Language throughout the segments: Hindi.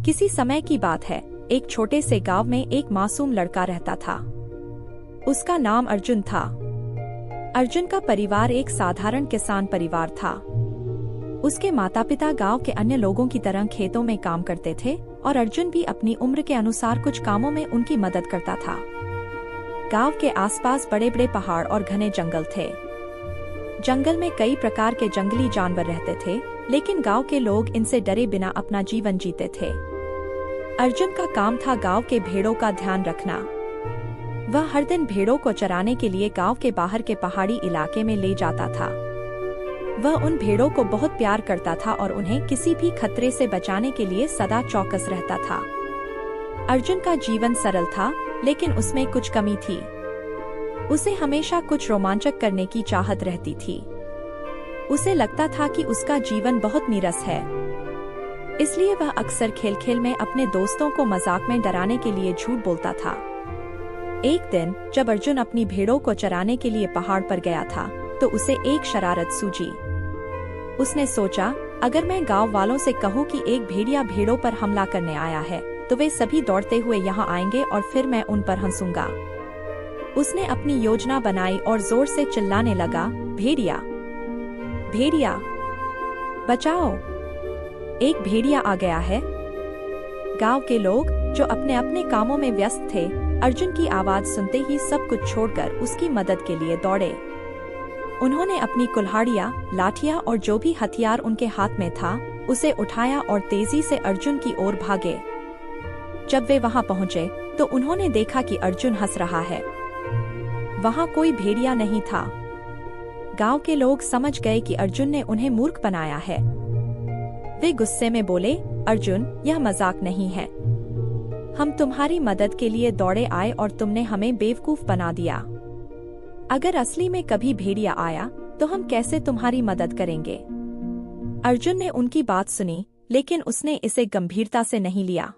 किसी समय की बात है, एक छोटे से गांव में एक मासूम लड़का रहता था। उसका नाम अर्जुन था। अर्जुन का परिवार एक साधारण किसान परिवार था। उसके माता पिता गांव के अन्य लोगों की तरह खेतों में काम करते थे और अर्जुन भी अपनी उम्र के अनुसार कुछ कामों में उनकी मदद करता था। गांव के आसपास बड़े बड़े पहाड़ और घने जंगल थे। जंगल में कई प्रकार के जंगली जानवर रहते थे, लेकिन गांव के लोग इनसे डरे बिना अपना जीवन जीते थे। अर्जुन का काम था गांव के भेड़ों का ध्यान रखना। वह हर दिन भेड़ों को चराने के लिए गांव के बाहर के पहाड़ी इलाके में ले जाता था। वह उन भेड़ों को बहुत प्यार करता था और उन्हें किसी भी खतरे से बचाने के लिए सदा चौकस रहता था। अर्जुन का जीवन सरल था, लेकिन उसमें कुछ कमी थी। उसे हमेशा कुछ रोमांचक करने की चाहत रहती थी। उसे लगता था कि उसका जीवन बहुत नीरस है, इसलिए वह अक्सर खेल खेल में अपने दोस्तों को मजाक में डराने के लिए झूठ बोलता था। एक दिन जब अर्जुन अपनी भेड़ों को चराने के लिए पहाड़ पर गया था, तो उसे एक शरारत सूझी। उसने सोचा, अगर मैं गांव वालों से कहूं कि एक भेड़िया भेड़ों पर हमला करने आया है, तो वे सभी दौड़ते हुए यहाँ आएंगे और फिर मैं उन पर हंसूंगा। उसने अपनी योजना बनाई और जोर से चिल्लाने लगा, भेड़िया भेड़िया बचाओ, एक भेड़िया आ गया है। गांव के लोग जो अपने अपने कामों में व्यस्त थे, अर्जुन की आवाज सुनते ही सब कुछ छोड़कर उसकी मदद के लिए दौड़े। उन्होंने अपनी कुल्हाड़ियां, लाठियां और जो भी हथियार उनके हाथ में था, उसे उठाया और तेजी से अर्जुन की ओर भागे। जब वे वहां पहुंचे, तो उन्होंने देखा कि अर्जुन हंस रहा है। वहां कोई भेड़िया नहीं था। गांव के लोग समझ गए कि अर्जुन ने उन्हें मूर्ख बनाया है। वे गुस्से में बोले, अर्जुन, यह मजाक नहीं है। हम तुम्हारी मदद के लिए दौड़े आए और तुमने हमें बेवकूफ बना दिया। अगर असली में कभी भेड़िया आया, तो हम कैसे तुम्हारी मदद करेंगे? अर्जुन ने उनकी बात सुनी, लेकिन उसने इसे गंभीरता से नहीं लिया।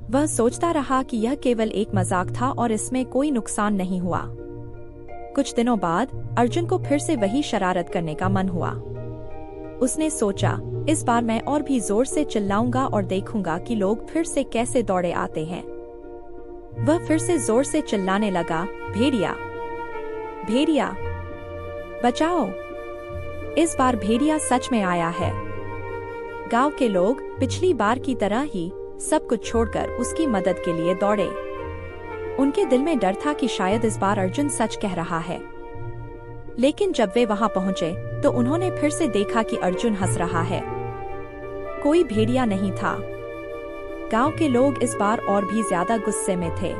वह सोचता रहा कि यह केवल एक मजाक था और इसमें कोई नुकसान नहीं हुआ। कुछ दिनों बाद अर्जुन को फिर से वही शरारत करने का मन हुआ। उसने सोचा, इस बार मैं और भी जोर से चिल्लाऊंगा और देखूंगा कि लोग फिर से कैसे दौड़े आते हैं। वह फिर से जोर से चिल्लाने लगा, भेड़िया भेड़िया बचाओ। इस बार भेड़िया सच में आया है। गांव के लोग पिछली बार की तरह ही सब कुछ छोड़कर उसकी मदद के लिए दौड़े। उनके दिल में डर था कि शायद इस बार अर्जुन सच कह रहा है। लेकिन जब वे वहां पहुंचे, तो उन्होंने फिर से देखा कि अर्जुन हंस रहा है। कोई भेड़िया नहीं था। गांव के लोग इस बार और भी ज्यादा गुस्से में थे।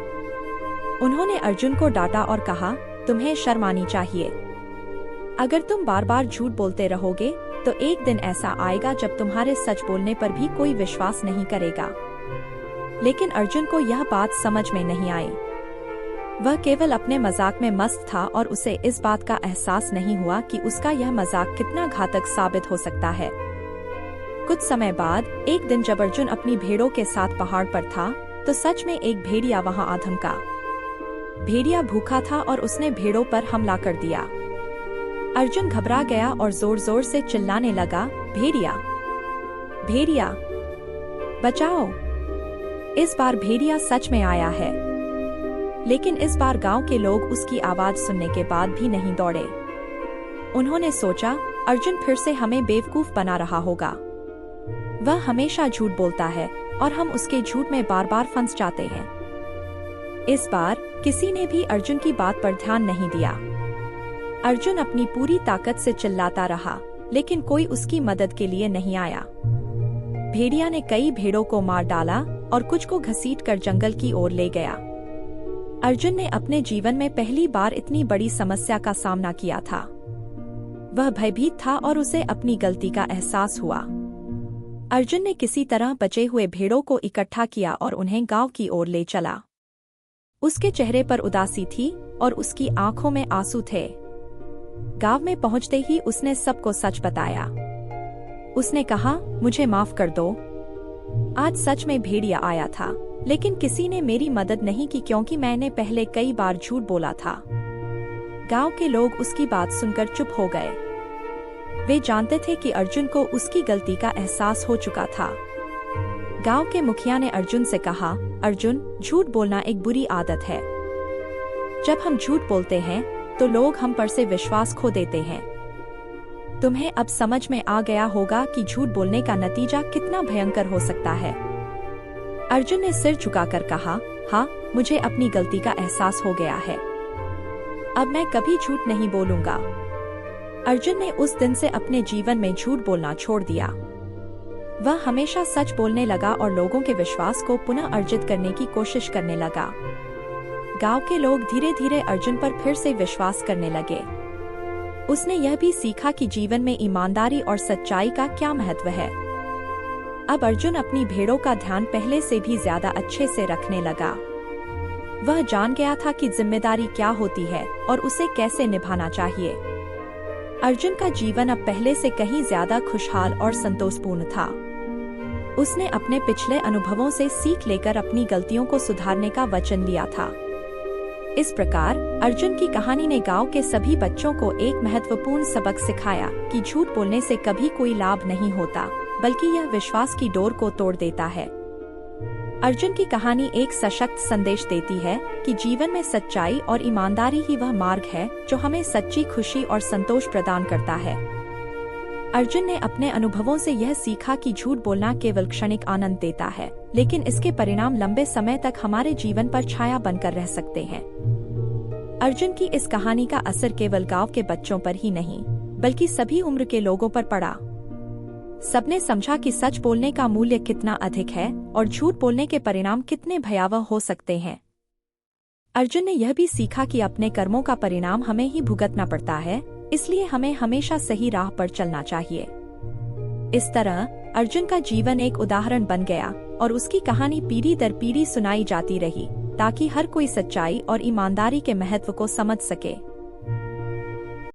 उन्होंने अर्जुन को डांटा और कहा, तुम्हें शर्म आनी चाहिए। अगर तुम बार बार झूठ बोलते रहोगे, तो एक दिन ऐसा आएगा जब तुम्हारे सच बोलने पर भी कोई विश्वास नहीं करेगा। लेकिन अर्जुन को यह बात समझ में नहीं आई। वह केवल अपने मजाक में मस्त था और उसे इस बात का एहसास नहीं हुआ कि उसका यह मजाक कितना घातक साबित हो सकता है। कुछ समय बाद एक दिन जब अर्जुन अपनी भेड़ों के साथ पहाड़ पर था, तो सच में एक भेड़िया वहां आ धमका। भेड़िया भूखा था और उसने भेड़ों पर हमला कर दिया। अर्जुन घबरा गया और जोर जोर से चिल्लाने लगा, भेड़िया भेड़िया बचाओ। इस बार भेड़िया सच में आया है। लेकिन इस बार गांव के लोग उसकी आवाज सुनने के बाद भी नहीं दौड़े। उन्होंने सोचा, अर्जुन फिर से हमें बेवकूफ बना रहा होगा। वह हमेशा झूठ बोलता है और हम उसके झूठ में बार बार फंस जाते हैं। इस बार किसी ने भी अर्जुन की बात पर ध्यान नहीं दिया। अर्जुन अपनी पूरी ताकत से चिल्लाता रहा, लेकिन कोई उसकी मदद के लिए नहीं आया। भेड़िया ने कई भेड़ों को मार डाला और कुछ को घसीटकर जंगल की ओर ले गया। अर्जुन ने अपने जीवन में पहली बार इतनी बड़ी समस्या का सामना किया था। वह भयभीत था और उसे अपनी गलती का एहसास हुआ। अर्जुन ने किसी तरह बचे हुए भेड़ों को इकट्ठा किया और उन्हें गांव की ओर ले चला। उसके चेहरे पर उदासी थी और उसकी आंखों में आंसू थे। गांव में पहुंचते ही उसने सबको सच बताया। उसने कहा, मुझे माफ कर दो। आज सच में भेड़िया आया था, लेकिन किसी ने मेरी मदद नहीं की क्योंकि मैंने पहले कई बार झूठ बोला था। गांव के लोग उसकी बात सुनकर चुप हो गए। वे जानते थे कि अर्जुन को उसकी गलती का एहसास हो चुका था। गांव के मुखिया ने अर्जुन से कहा, अर्जुन, झूठ बोलना एक बुरी आदत है। जब हम झूठ बोलते हैं तो लोग हम पर से विश्वास खो देते हैं। तुम्हें अब समझ में आ गया होगा कि झूठ बोलने का नतीजा कितना भयंकर हो सकता है। अर्जुन ने सिर झुकाकर कहा, हाँ, मुझे अपनी गलती का एहसास हो गया है। अब मैं कभी झूठ नहीं बोलूंगा। अर्जुन ने उस दिन से अपने जीवन में झूठ बोलना छोड़ दिया। वह हमेशा सच बोलने लगा और लोगों के विश्वास को पुनः अर्जित करने की कोशिश करने लगा। गांव के लोग धीरे धीरे अर्जुन पर फिर से विश्वास करने लगे। उसने यह भी सीखा कि जीवन में ईमानदारी और सच्चाई का क्या महत्व है। अब अर्जुन अपनी भेड़ों का ध्यान पहले से भी ज्यादा अच्छे से रखने लगा। वह जान गया था कि जिम्मेदारी क्या होती है और उसे कैसे निभाना चाहिए। अर्जुन का जीवन अब पहले से कहीं ज्यादा खुशहाल और संतोषपूर्ण था। उसने अपने पिछले अनुभवों से सीख लेकर अपनी गलतियों को सुधारने का वचन लिया था। इस प्रकार अर्जुन की कहानी ने गांव के सभी बच्चों को एक महत्वपूर्ण सबक सिखाया कि झूठ बोलने से कभी कोई लाभ नहीं होता, बल्कि यह विश्वास की डोर को तोड़ देता है। अर्जुन की कहानी एक सशक्त संदेश देती है कि जीवन में सच्चाई और ईमानदारी ही वह मार्ग है जो हमें सच्ची खुशी और संतोष प्रदान करता है। अर्जुन ने अपने अनुभवों से यह सीखा कि झूठ बोलना केवल क्षणिक आनंद देता है, लेकिन इसके परिणाम लंबे समय तक हमारे जीवन पर छाया बनकर रह सकते हैं। अर्जुन की इस कहानी का असर केवल गांव के बच्चों पर ही नहीं, बल्कि सभी उम्र के लोगों पर पड़ा। सबने समझा कि सच बोलने का मूल्य कितना अधिक है और झूठ बोलने के परिणाम कितने भयावह हो सकते हैं। अर्जुन ने यह भी सीखा कि अपने कर्मों का परिणाम हमें ही भुगतना पड़ता है, इसलिए हमें हमेशा सही राह पर चलना चाहिए। इस तरह अर्जुन का जीवन एक उदाहरण बन गया और उसकी कहानी पीढ़ी दर पीढ़ी सुनाई जाती रही, ताकि हर कोई सच्चाई और ईमानदारी के महत्व को समझ सके।